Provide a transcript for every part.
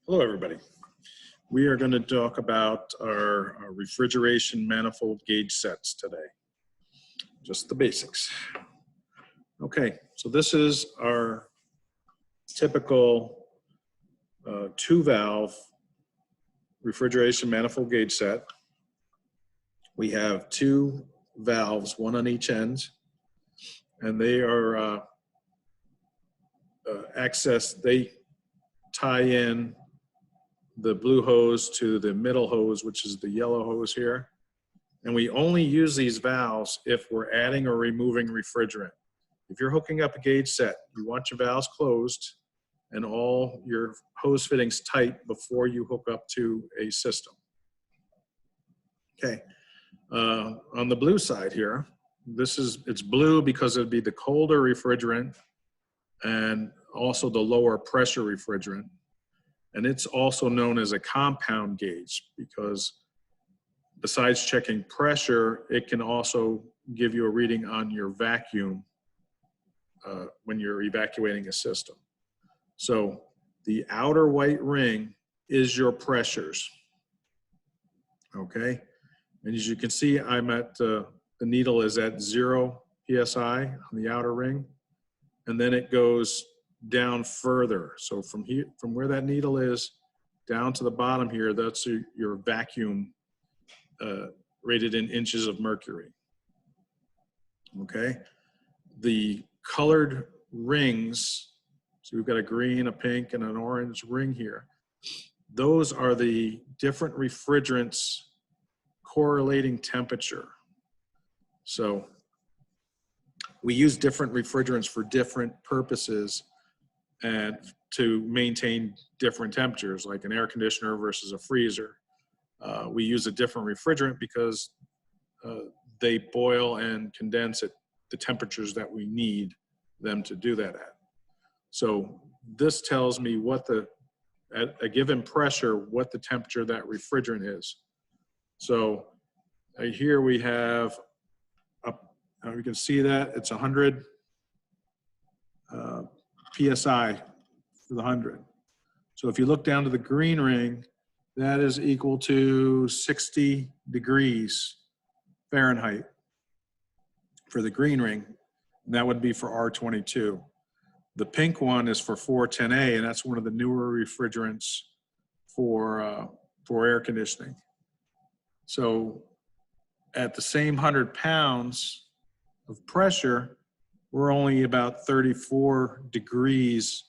Hello, everybody. We are going to talk about our refrigeration manifold gauge sets today. Just the basics. Okay, so this is our typical two-valve refrigeration manifold gauge set. We have two valves, one on each end, and they are they tie in the blue hose to the middle hose, which is the yellow hose here. And we only use these valves if we're adding or removing refrigerant. If you're hooking up a gauge set, you want your valves closed and all your hose fittings tight before you hook up to a system. Okay, on the blue side here, it's blue because it'd be the colder refrigerant and also the lower pressure refrigerant. And it's also known as a compound gauge because besides checking pressure, it can also give you a reading on your vacuum when you're evacuating a system. So the outer white ring is your pressures, okay? And as you can see, I'm at, the needle is at 0 PSI on the outer ring, and then it goes down further. So from here, from where that needle is down to the bottom here, that's your vacuum rated in inches of mercury. Okay, the colored rings, so we've got a green, a pink, and an orange ring here. Those are the different refrigerants correlating temperature. So we use different refrigerants for different purposes and to maintain different temperatures, like an air conditioner versus a freezer. We use a different refrigerant because they boil and condense at the temperatures that we need them to do that at. So this tells me at a given pressure, what the temperature of that refrigerant is. So here we have, you can see that it's 100 PSI for the 100. So if you look down to the green ring, that is equal to 60 degrees Fahrenheit for the green ring. And that would be for R22. The pink one is for 410A, and that's one of the newer refrigerants for air conditioning. So at the same 100 pounds of pressure, we're only about 34 degrees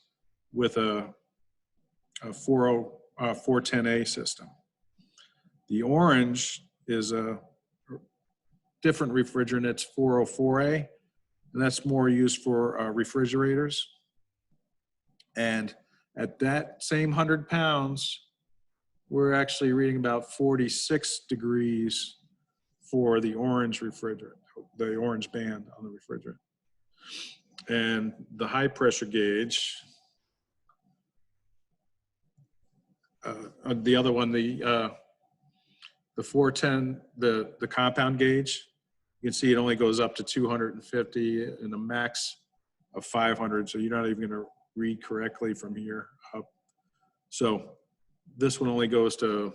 with a 410A system. The orange is a different refrigerant. It's 404A, and that's more used for refrigerators. And at that same 100 pounds, we're actually reading about 46 degrees for the orange refrigerant, the orange band on the refrigerant. And the high pressure gauge, the other one, the 410, the compound gauge, you can see it only goes up to 250 and a max of 500. So you're not even going to read correctly from here up. So this one only goes to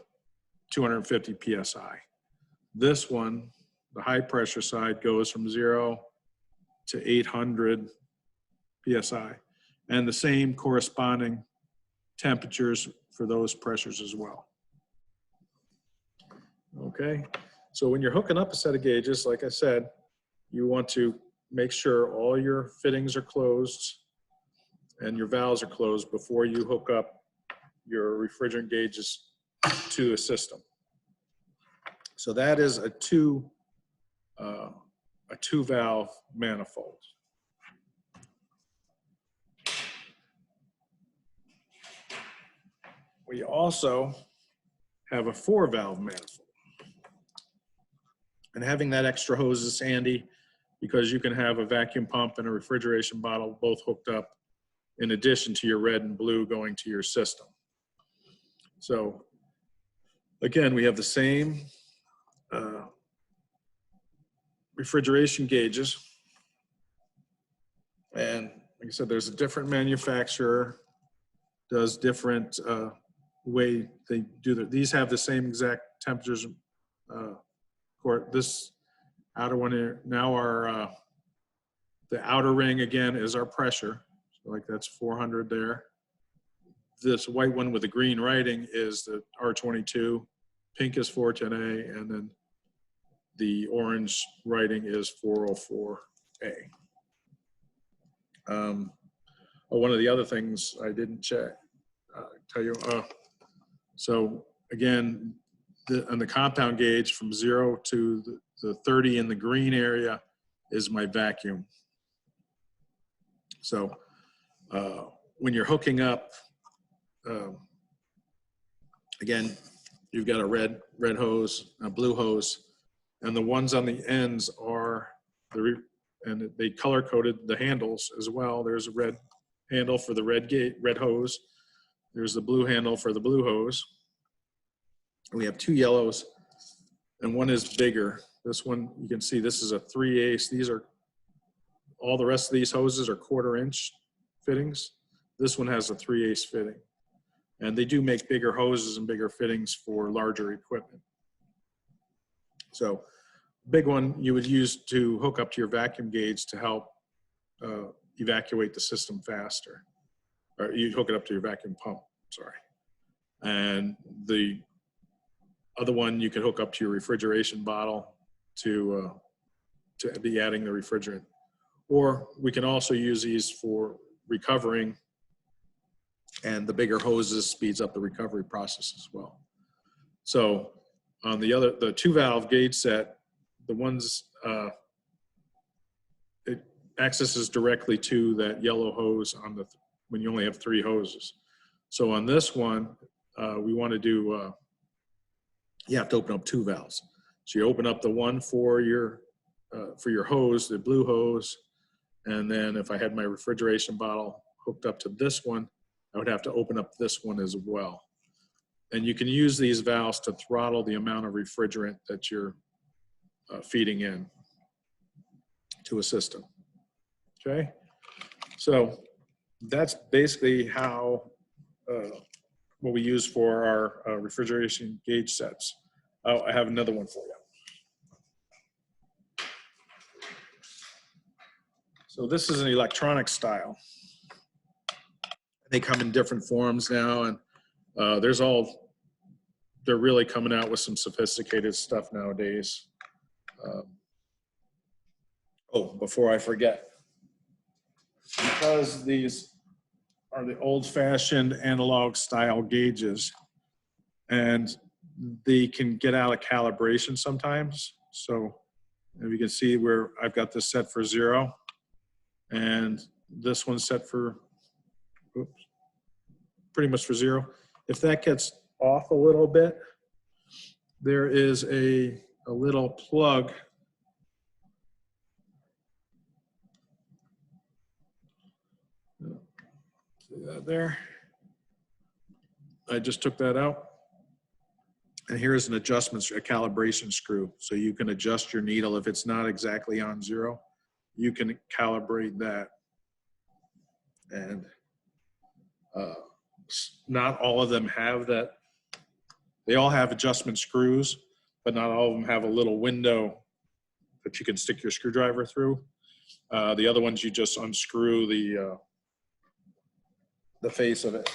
250 PSI. This one, the high pressure side, goes from 0 to 800 PSI, and the same corresponding temperatures for those pressures as well. Okay, so when you're hooking up a set of gauges, like I said, you want to make sure all your fittings are closed and your valves are closed before you hook up your refrigerant gauges to a system. So that is a two valve manifold. We also have a 4-valve manifold. And having that extra hose is handy because you can have a vacuum pump and a refrigeration bottle both hooked up in addition to your red and blue going to your system. So again, we have the same refrigeration gauges. And like I said, there's a different manufacturer, does different way they do these have the same exact temperatures. For this outer one here, now our, the outer ring again is our pressure. So like that's 400 there. This white one with the green writing is the R22, pink is 410A, and then the orange writing is 404A. One of the other things I didn't check, tell you, so again, on the compound gauge from 0 to the 30 in the green area is my vacuum. So when you're hooking up, again, you've got a red hose, a blue hose, and the ones on the ends are and they color coded the handles as well. There's a red handle for the red hose. There's the blue handle for the blue hose. We have 2 yellows, and one is bigger. This one, you can see this is a 3/8. These are, all the rest of these hoses are 1/4 inch fittings. This one has a 3/8 fitting. And they do make bigger hoses and bigger fittings for larger equipment. So big one you would use to hook up to your vacuum gauge to help evacuate the system faster. Or you'd hook it up to your vacuum pump, sorry. And the other one you could hook up to your refrigeration bottle to be adding the refrigerant. Or we can also use these for recovering, and the bigger hoses speeds up the recovery process as well. So on the 2-valve gauge set, the ones, it accesses directly to that yellow hose when you only have 3 hoses. So on this one, we want to do, you have to open up 2 valves. So you open up the one for your hose, the blue hose, and then if I had my refrigeration bottle hooked up to this one, I would have to open up this one as well. And you can use these valves to throttle the amount of refrigerant that you're feeding in to a system. Okay, so that's basically how what we use for our refrigeration gauge sets. Oh, I have another one for you. So this is an electronic style. They come in different forms now, and they're really coming out with some sophisticated stuff nowadays. Oh, before I forget, because these are the old-fashioned analog style gauges, and they can get out of calibration sometimes. So if you can see where I've got this set for 0, and this one's set for, oops, pretty much for 0. If that gets off a little bit, there is a little plug see that there. I just took that out. And here's an adjustment, a calibration screw. So you can adjust your needle. If it's not exactly on 0, you can calibrate that. And not all of them have that. They all have adjustment screws, but not all of them have a little window that you can stick your screwdriver through. The other ones, you just unscrew the face of it.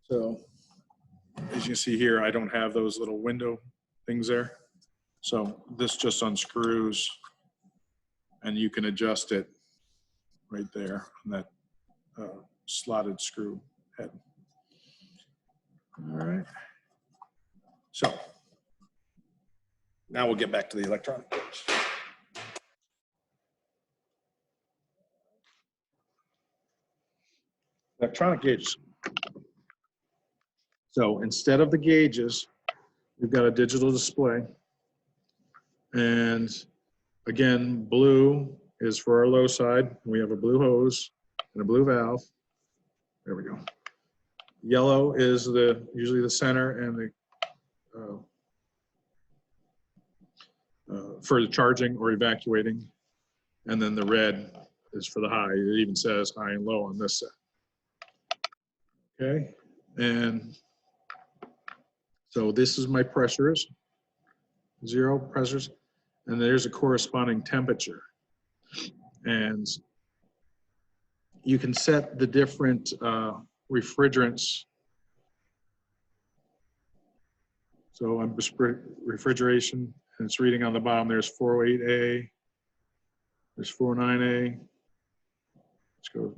So as you can see here, I don't have those little window things there. So this just unscrews, and you can adjust it right there on that slotted screw head. All right. So now we'll get back to the electronic gauge. Electronic gauges. So instead of the gauges, we've got a digital display. And again, blue is for our low side. We have a blue hose and a blue valve. There we go. Yellow is usually the center, and the for the charging or evacuating. And then the red is for the high. It even says high and low on this set. Okay, and so this is my pressures, 0 pressures, and there's a corresponding temperature. And you can set the different refrigerants. So I'm refrigeration, and it's reading on the bottom. There's 408A, there's 409A. Let's go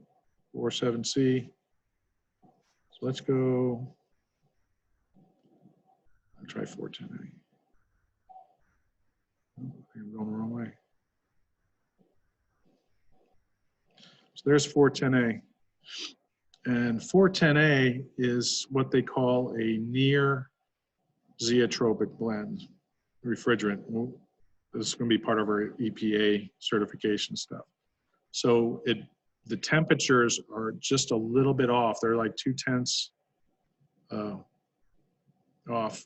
47C. So let's go, I'll try 410A. Oh, I'm going the wrong way. So there's 410A. And 410A is what they call a near zeotropic blend refrigerant. This is going to be part of our EPA certification stuff. So the temperatures are just a little bit off. They're like 0.2 off.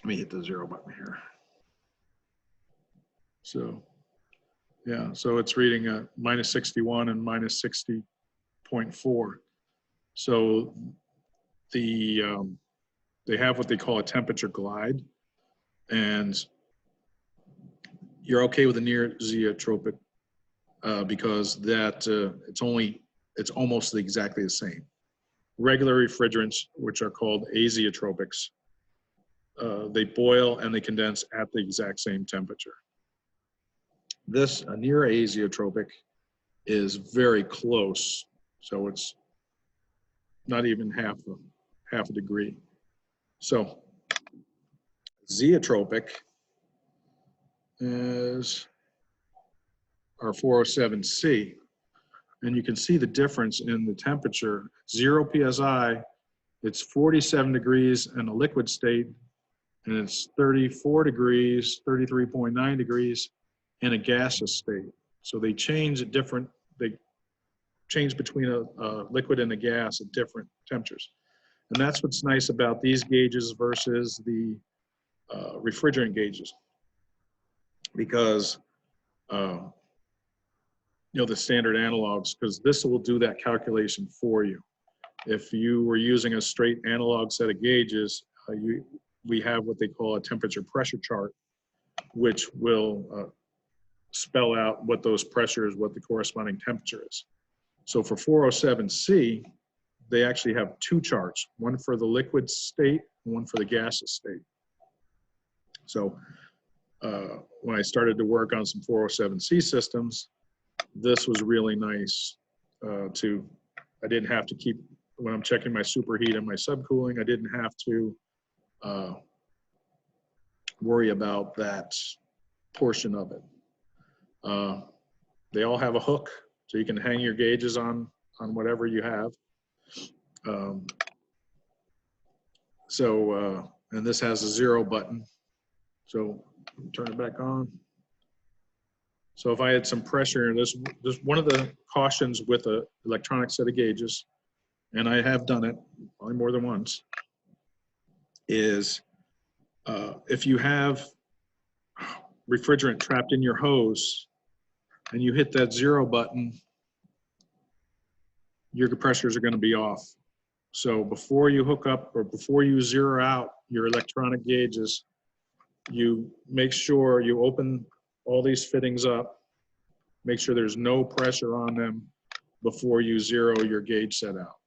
Let me hit the 0 button here. So yeah, so it's reading a -61 and -60.4. So they have what they call a temperature glide, and you're okay with a near zeotropic because that it's almost exactly the same. Regular refrigerants, which are called azeotropics, they boil and they condense at the exact same temperature. This, a near azeotropic, is very close, so it's not even half a degree. So zeotropic is our 407C, and you can see the difference in the temperature. 0 psi, it's 47 degrees in a liquid state, and it's 34 degrees, 33.9 degrees in a gaseous state. So they change at different, they change between a liquid and a gas at different temperatures. And that's what's nice about these gauges versus the refrigerant gauges, because you know, the standard analogs, because this will do that calculation for you. If you were using a straight analog set of gauges, we have what they call a temperature pressure chart, which will spell out what those pressures, what the corresponding temperature is. So for 407C, they actually have 2 charts, one for the liquid state and one for the gaseous state. So when I started to work on some 407C systems, this was really nice I didn't have to keep, when I'm checking my superheat and my subcooling, I didn't have to worry about that portion of it. They all have a hook, so you can hang your gauges on whatever you have. And this has a 0 button, so turn it back on. So if I had some pressure, this one of the cautions with an electronic set of gauges, and I have done it probably more than once, is if you have refrigerant trapped in your hose and you hit that 0 button, your pressures are going to be off. So before you hook up or before you zero out your electronic gauges, you make sure you open all these fittings up, make sure there's no pressure on them before you zero your gauge set out.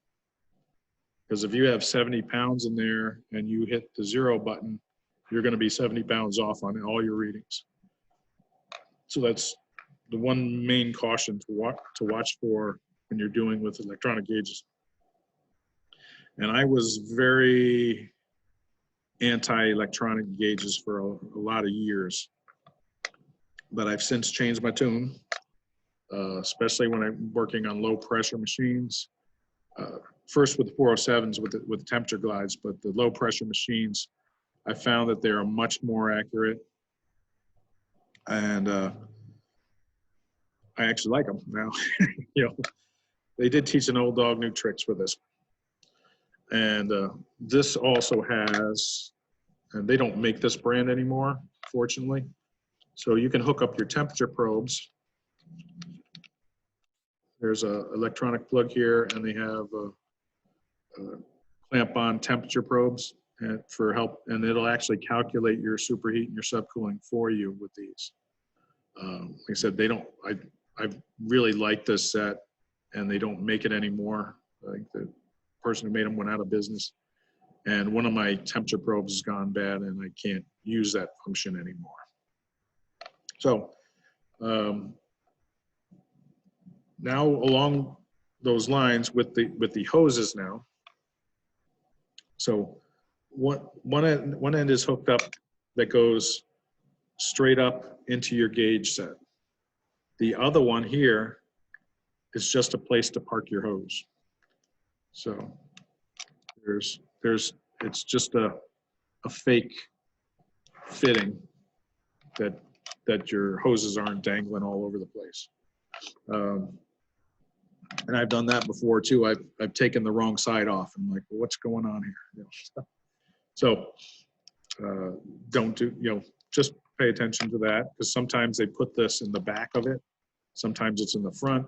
Because if you have 70 pounds in there and you hit the 0 button, you're going to be 70 pounds off on all your readings. So that's the one main caution to watch for when you're dealing with electronic gauges. And I was very anti-electronic gauges for a lot of years, but I've since changed my tune, especially when I'm working on low pressure machines. First with the 407s with the temperature glides, but the low pressure machines, I found that they are much more accurate, and I actually like them now. You know, they did teach an old dog new tricks with this. And this also has, and they don't make this brand anymore, fortunately. So you can hook up your temperature probes. There's an electronic plug here, and they have clamp on temperature probes and for help, and it'll actually calculate your superheat and your subcooling for you with these. Like I said, I really like this set, and they don't make it anymore. I think the person who made them went out of business, and one of my temperature probes has gone bad, and I can't use that function anymore. So now along those lines with the hoses now. So one end is hooked up that goes straight up into your gauge set. The other one here is just a place to park your hose. So it's just a fake fitting that your hoses aren't dangling all over the place. And I've done that before too. I've taken the wrong side off and I'm like, well, what's going on here? You know? So don't do, just pay attention to that, because sometimes they put this in the back of it. Sometimes it's in the front,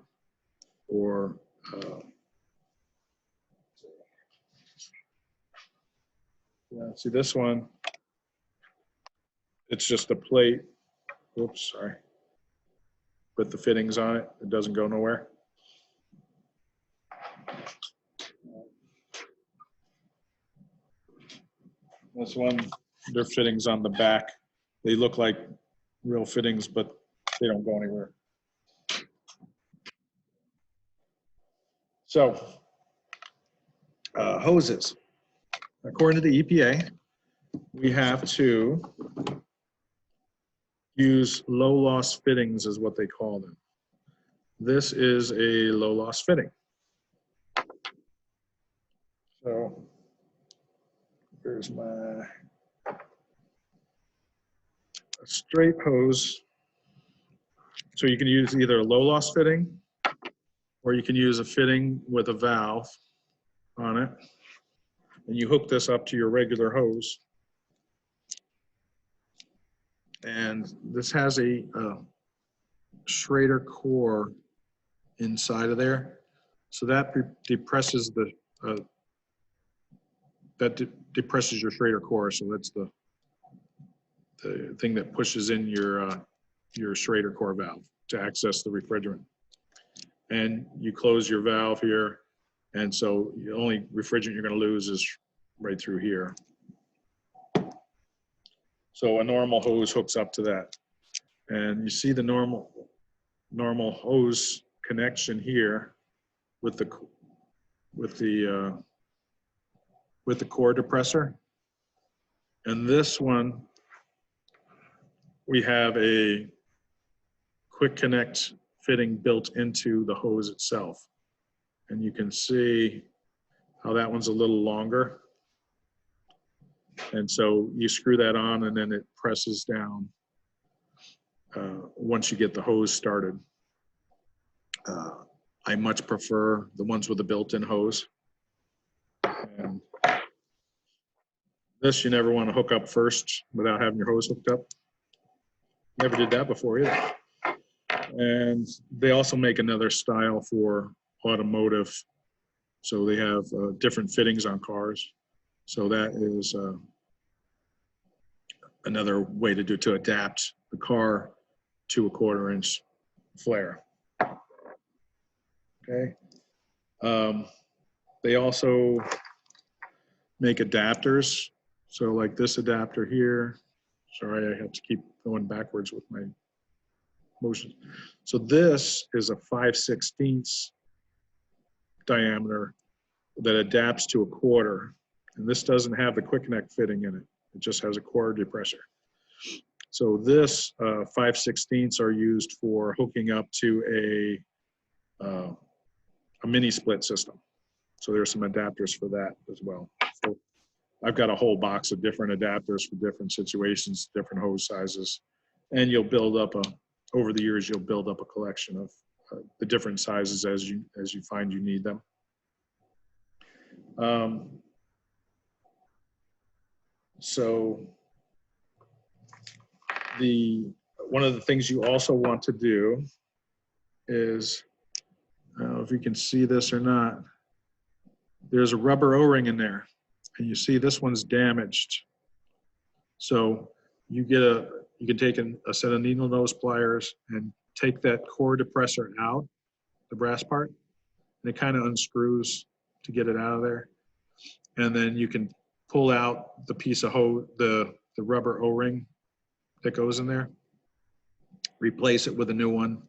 or see this one, it's just a plate. Oops, sorry. Put the fittings on it. It doesn't go nowhere. This one, their fittings on the back. They look like real fittings, but they don't go anywhere. So, hoses. According to the EPA, we have to use low loss fittings is what they call them. This is a low loss fitting. So here's my straight hose. So you can use either a low loss fitting, or you can use a fitting with a valve on it. And you hook this up to your regular hose. And this has a Schrader core inside of there. So that depresses depresses your Schrader core. So that's the thing that pushes in your Schrader core valve to access the refrigerant. And you close your valve here, and so the only refrigerant you're going to lose is right through here. So a normal hose hooks up to that, and you see the normal hose connection here with the core depressor. And this one, we have a quick connect fitting built into the hose itself. And you can see how that one's a little longer. And so you screw that on, and then it presses down once you get the hose started. I much prefer the ones with the built-in hose. And this you never want to hook up first without having your hose hooked up. Never did that before either. And they also make another style for automotive. So they have different fittings on cars. So that is another way to adapt the car to a 1/4 inch flare. Okay. They also make adapters. So like this adapter here. Sorry, I have to keep going backwards with my motion. So this is a 5/16 diameter that adapts to a 1/4. And this doesn't have the quick connect fitting in it. It just has a core depressor. So this 5/16 are used for hooking up to a mini split system. So there's some adapters for that as well. So I've got a whole box of different adapters for different situations, different hose sizes, and you'll build up over the years, you'll build up a collection of the different sizes as you find you need them. So one of the things you also want to do is, I don't know if you can see this or not, there's a rubber O-ring in there, and you see this one's damaged. So you can take a set of needle nose pliers and take that core depressor out, the brass part, and it kind of unscrews to get it out of there. And then you can pull out the piece of hose, the rubber O-ring that goes in there, replace it with a new one,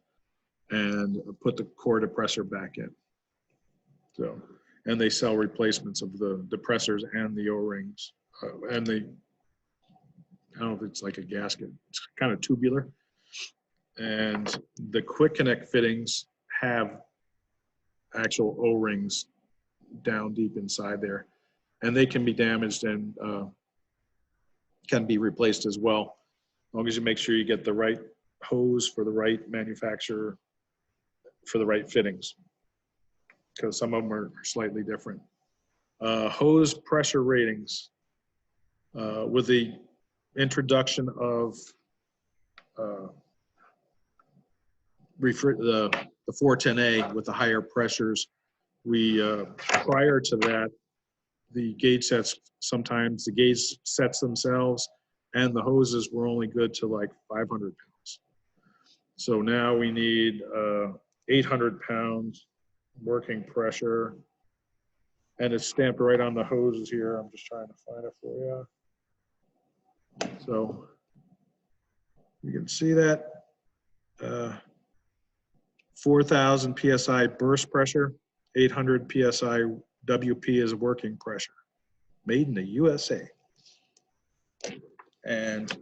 and put the core depressor back in. So, and they sell replacements of the depressors and the O-rings, and I don't know if it's like a gasket. It's kind of tubular. And the quick connect fittings have actual O-rings down deep inside there. And they can be damaged and can be replaced as well. As long as you make sure you get the right hose for the right manufacturer for the right fittings, because some of them are slightly different. Hose pressure ratings. With the introduction of the 410A with the higher pressures, prior to that, the gauge sets, sometimes the gauge sets themselves and the hoses were only good to like 500 pounds. So now we need 800 pounds working pressure, and it's stamped right on the hoses here. I'm just trying to find it for you. So you can see that 4,000 PSI burst pressure, 800 PSI WP is working pressure, made in the USA. And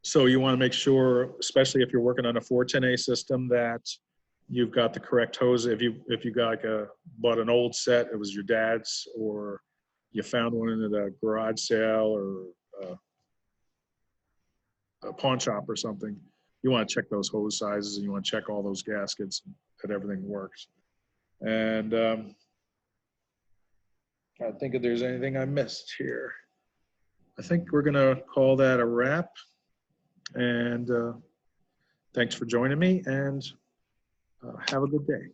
so you want to make sure, especially if you're working on a 410A system, that you've got the correct hose. If you got bought an old set, it was your dad's, or you found one in a garage sale or a pawn shop or something, you want to check those hose sizes and you want to check all those gaskets that everything works. And I think if there's anything I missed here. I think we're gonna call that a wrap. And thanks for joining me, and have a good day.